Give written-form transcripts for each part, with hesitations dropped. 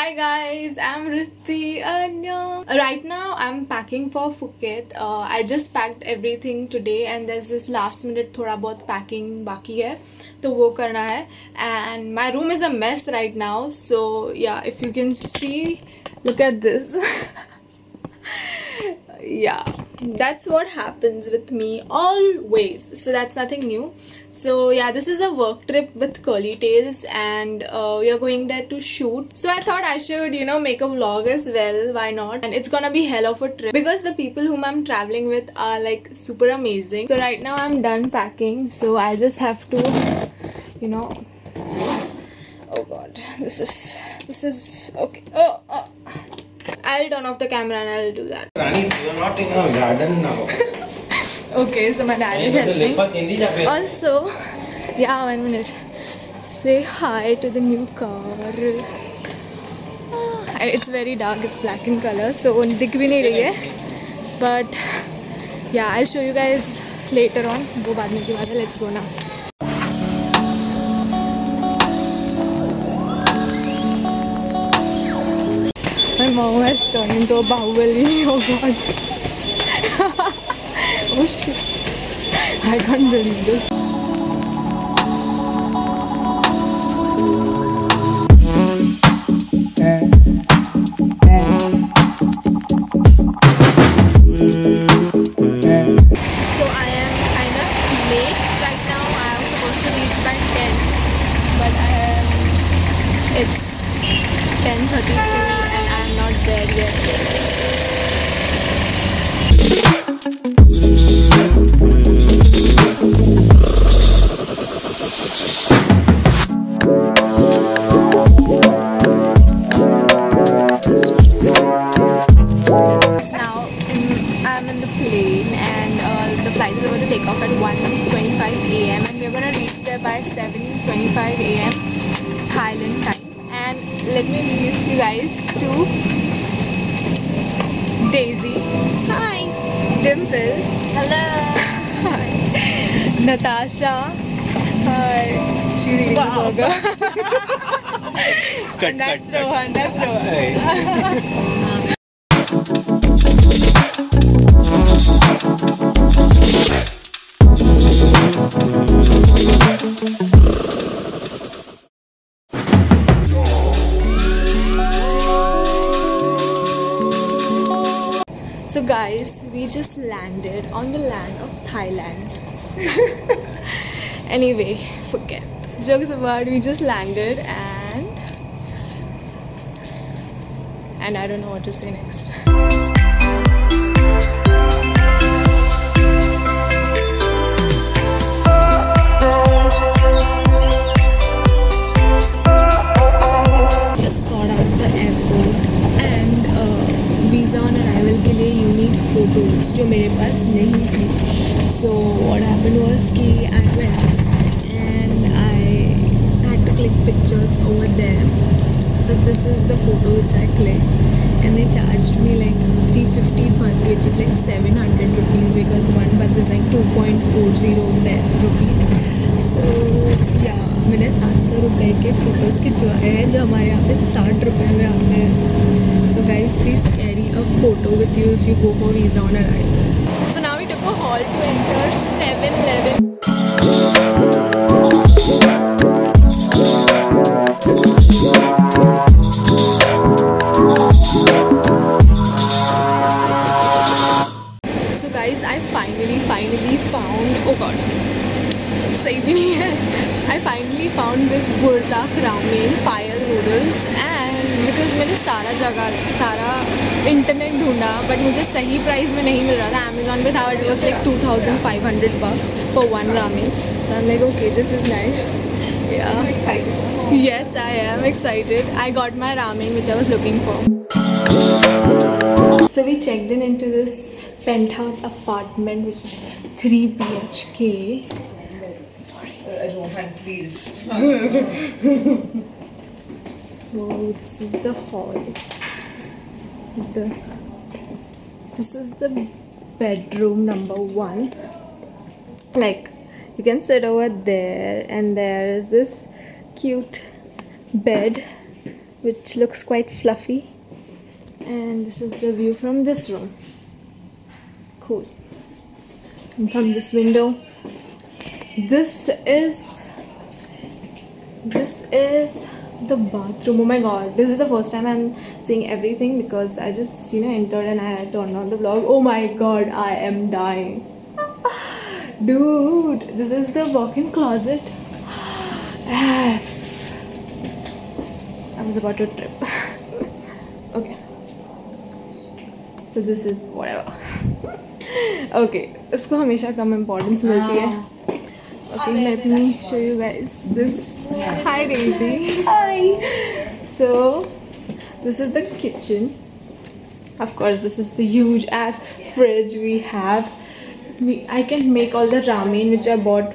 Hi guys, I'm Vritti. Annyeong. Right now I'm packing for Phuket. I just packed everything today and there's this last minute thoda bahut packing baki hai, to wo karna hai. And my room is a mess right now. So yeah, if you can see, look at this. Yeah, that's what happens with me always, so that's nothing new. So yeah, this is a work trip with Curly Tails and we are going there to shoot. So I thought I should, you know, make a vlog as well. Why not? And it's gonna be hell of a trip because the people whom I'm traveling with are like super amazing. So right now I'm done packing, so I just have to, you know, oh god, this is okay. I'll turn off the camera and I'll do that. Rani, you're not in a garden now. Okay, so my dad is helping. Also, yeah, 1 minute. Say hi to the new car. It's very dark, it's black in color, so dikh bhi nahi rahi hai. But yeah, I'll show you guys later on. वो बाद में की बात है. Let's go now. My mom has turned into a bahubali. Oh god. Oh shit. I can't believe this. So I am kind of late right now. I was supposed to reach by 10. But it's 10:32. Not there yet. Now I'm in the plane and the flight is about to take off at 1:25 AM and we're gonna reach there by 7:25 AM Thailand time. And let me introduce you guys to Daisy. Hi. Dimple. Hello. Hi. Natasha. Hi. Shiri. Wow. And that's Rohan. That's Rohan. So guys, we just landed on the land of Thailand. Anyway, forget. Jokes apart, we just landed and I don't know what to say next. Just got out of the airport and visa on arrival के लिए you need photos जो मेरे पास नहीं थी. So what happened was कि I went and I had to click pictures over there. So this is the photo which I clicked and they charged me like 350 baht, which is like 700 rupees because one baht is like 2.40 rupees. So yeah, मैंने 700 रुपए के photos खिंचवाए हैं जो हमारे यहाँ पे 60 रुपए में आते हैं. So guys, please carry a photo with you if you go for visa on arrival. So now we took a hall to enter 7-Eleven. So guys, I finally found, oh god, सही भी नहीं है. I finally found this breathtaking ramen fire noodles and because मैंने सारा internet ढूंढा but मुझे सही price में नहीं मिल रहा था. Amazon पे था but it was like 2,500 bucks for one ramen. So I'm like, okay, this is nice. Yeah. I'm excited. Yes, I am excited. I got my ramen which I was looking for. So we checked into this penthouse apartment which is 3 BHK. Rohan, please. So this is the hall. This is the bedroom number 1. Like you can sit over there and there is this cute bed which looks quite fluffy. And this is the view from this room. Cool. And from this window, this is the bathroom. Oh my god, this is the first time I'm seeing everything because I just entered and I turned on the vlog. Oh my god, I am dying. Dude, this is the walk-in closet. I was about to trip. Okay, so this is whatever. Okay, इसको हमेशा कम importance मिलती है. Okay, let me show you guys this. Hi Daisy. Hi. So this is the kitchen. Of course, this is the huge ass fridge we have. I can make all the ramen which I bought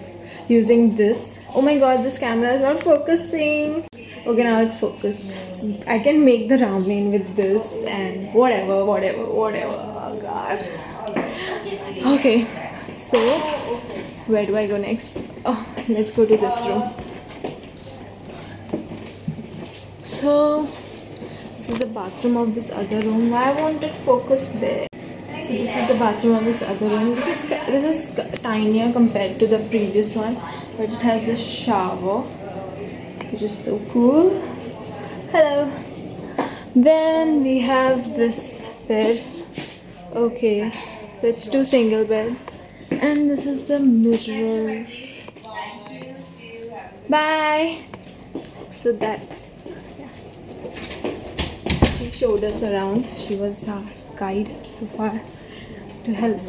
using this. Oh my god, this camera is not focusing. Okay, now it's focused. So I can make the ramen with this and whatever. Oh god. Okay, so where do I go next? Oh, let's go to this room. So this is the bathroom of this other room. Why won't it focus there? So this is the bathroom of this other room. This is tinier compared to the previous one, but it has this shower, which is so cool. Hello. Then we have this bed. Okay, so it's 2 single beds, and this is the mirror. Bye. So that, yeah. She showed us around. She was our guide so far to help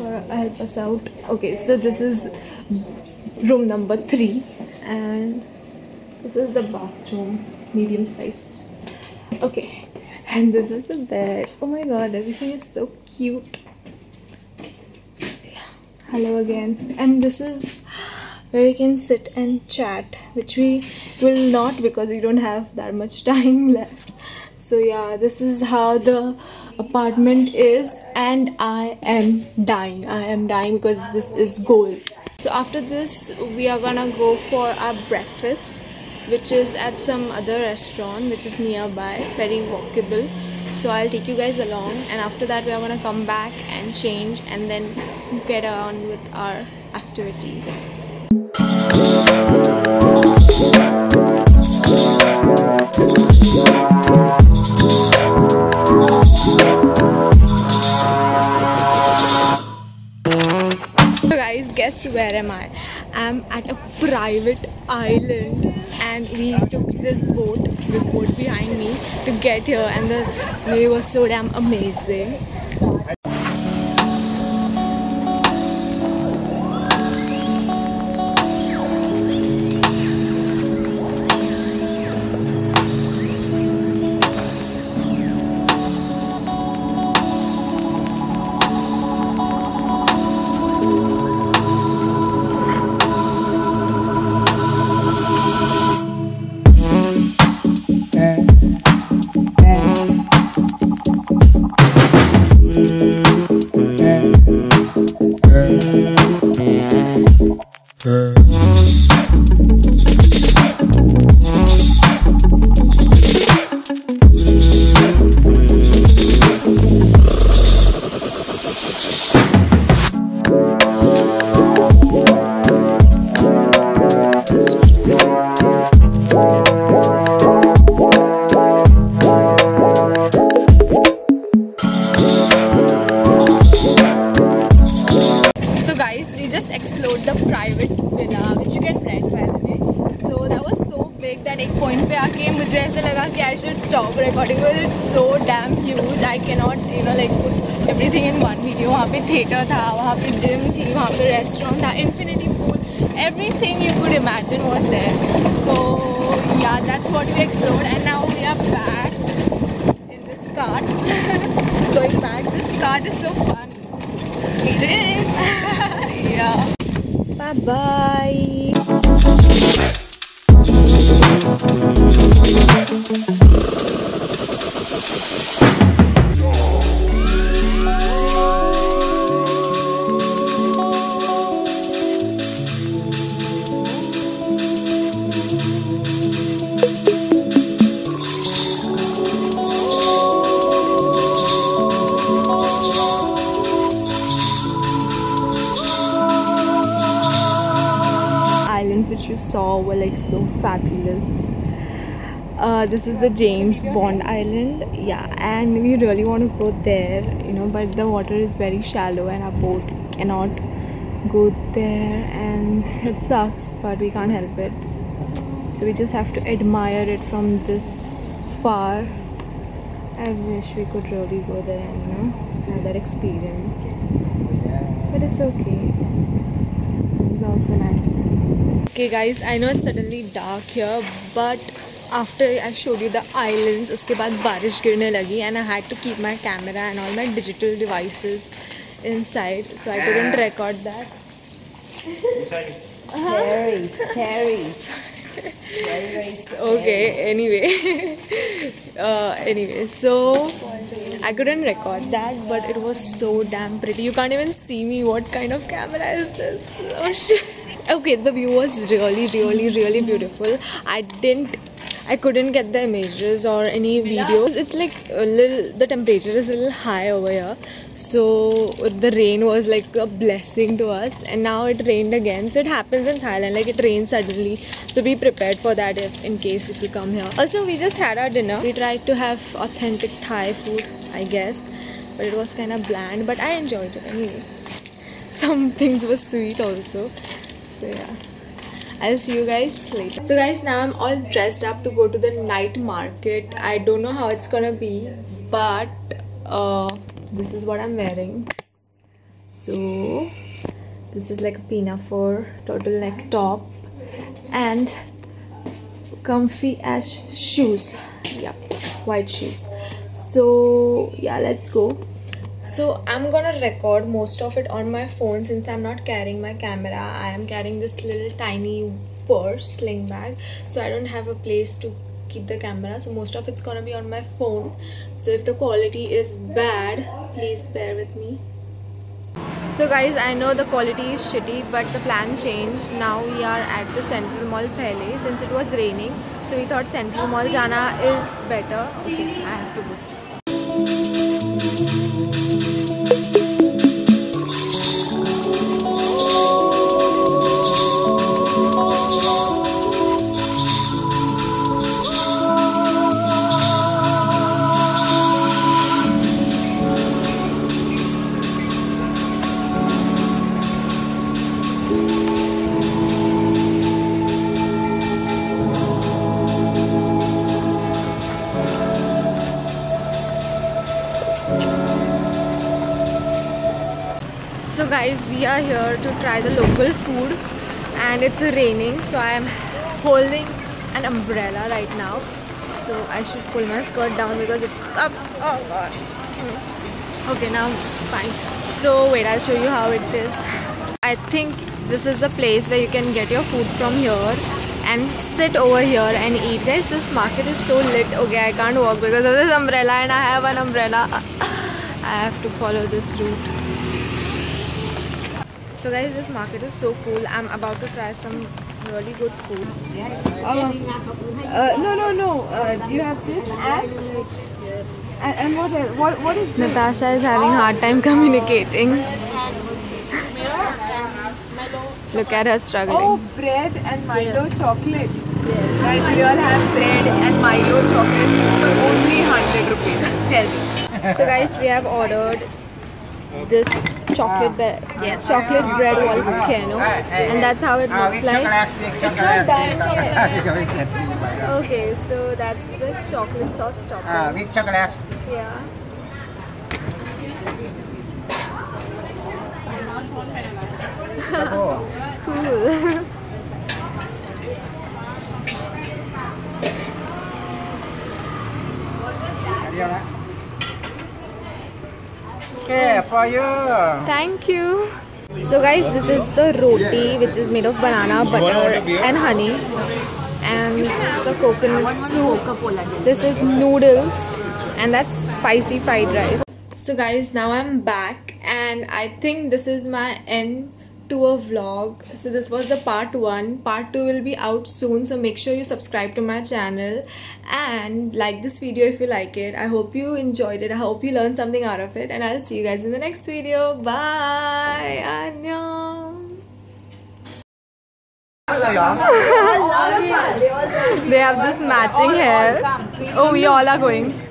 us out. Okay, so this is room number 3, and this is the bathroom, medium sized. Okay, and this is the bed. Oh my god, everything is so cute. Yeah. Hello again. And this is where we can sit and chat, which we will not because we don't have that much time left. So yeah, this is how the apartment is, and I am dying because this is goals. So after this we are gonna go for our breakfast, which is at some other restaurant which is nearby, very walkable. So I'll take you guys along, and after that we are gonna come back and change and then get on with our activities. So guys, guess where am I? I'm at a private island, and we took this boat behind me to get here, and the way was so damn amazing. Explored the private villa which you can rent, by the way. So that was so big that एक point पे आके मुझे ऐसे लगा कि I should stop recording because it's so damn huge. I cannot like put everything in one video. वहाँ पे theater था, वहाँ पे gym थी, वहाँ पे restaurant था, infinity pool, everything you could imagine was there. So yeah, that's what we explored, and now we are back in this cart. Going back, this cart is so fun. It is. Yeah. Bye bye. wow, were like so fabulous. This is the James Bond Island, yeah, and we really want to go there, you know, but the water is very shallow and our boat cannot go there, and it sucks, but we can't help it. So we just have to admire it from this far. I wish we could really go there and, you know, have that experience, but it's okay. This is also nice. Okay guys, I know it's suddenly dark here, but after I showed you the islands, उसके बाद बारिश गिरने लगी and I had to keep my camera and all my digital devices inside, so I couldn't record that. Harry. Okay, anyway, so I couldn't record that, but it was so damn pretty. You can't even see me. What kind of camera is this? Oh shit. Okay, the view was really beautiful. I couldn't get the images or any videos. It's like the temperature is a little high over here, so the rain was like a blessing to us, and now it rained again. So it happens in Thailand, like it rains suddenly, so be prepared for that if you come here. Also, we just had our dinner. We tried to have authentic Thai food, I guess, but it was kind of bland, but I enjoyed it anyway. Some things were sweet also, so yeah. I'll see you guys later. So guys, now I'm all dressed up to go to the night market. I don't know how it's gonna be, but this is what I'm wearing. So this is like a pinafore turtleneck top and comfy as shoes. Yeah, white shoes. So yeah, let's go. So I'm gonna record most of it on my phone since I'm not carrying my camera. I am carrying this little tiny purse, sling bag, so I don't have a place to keep the camera. So most of it's gonna be on my phone. So if the quality is bad, please bear with me. So guys, I know the quality is shitty, but the plan changed. Now we are at the Central Mall pehle since it was raining. So we thought Central Mall jana is better. Okay, I have to go. So guys, we are here to try the local food and it's raining, so I am holding an umbrella right now. So I should pull my skirt down because it's up. Oh god. Okay, now it's fine. So wait, I'll show you how it is. I think this is the place where you can get your food from here and sit over here and eat. Guys, this market is so lit. Okay, I can't walk because of this umbrella and I have an umbrella. I have to follow this route. So guys, this market is so cool. I'm about to try some really good food. No. You have this and what else? What is this? Natasha is having a hard time communicating. Look at her struggling. Oh, bread and Milo chocolate. Yes. Guys, we all have bread and Milo chocolate for only 100 rupees. Tell me. So guys, we have ordered this chocolate bread volcano, and that's how it looks like. It's not done yet. Okay, so that's the chocolate sauce topping. With chocolate. Yeah. Cool. Okay, for you. Thank you. So guys, this is the roti, which is made of banana, butter and honey, and the coconut soup. This is noodles, and that's spicy fried rice. So guys, now I'm back, and I think this is my end to a vlog. So this was the part 1. Part 2 will be out soon, so make sure you subscribe to my channel and like this video if you like it. I hope you enjoyed it. I hope you learned something out of it, and I'll see you guys in the next video. Bye. Annyeong. They have this matching hair. Oh, we all are going.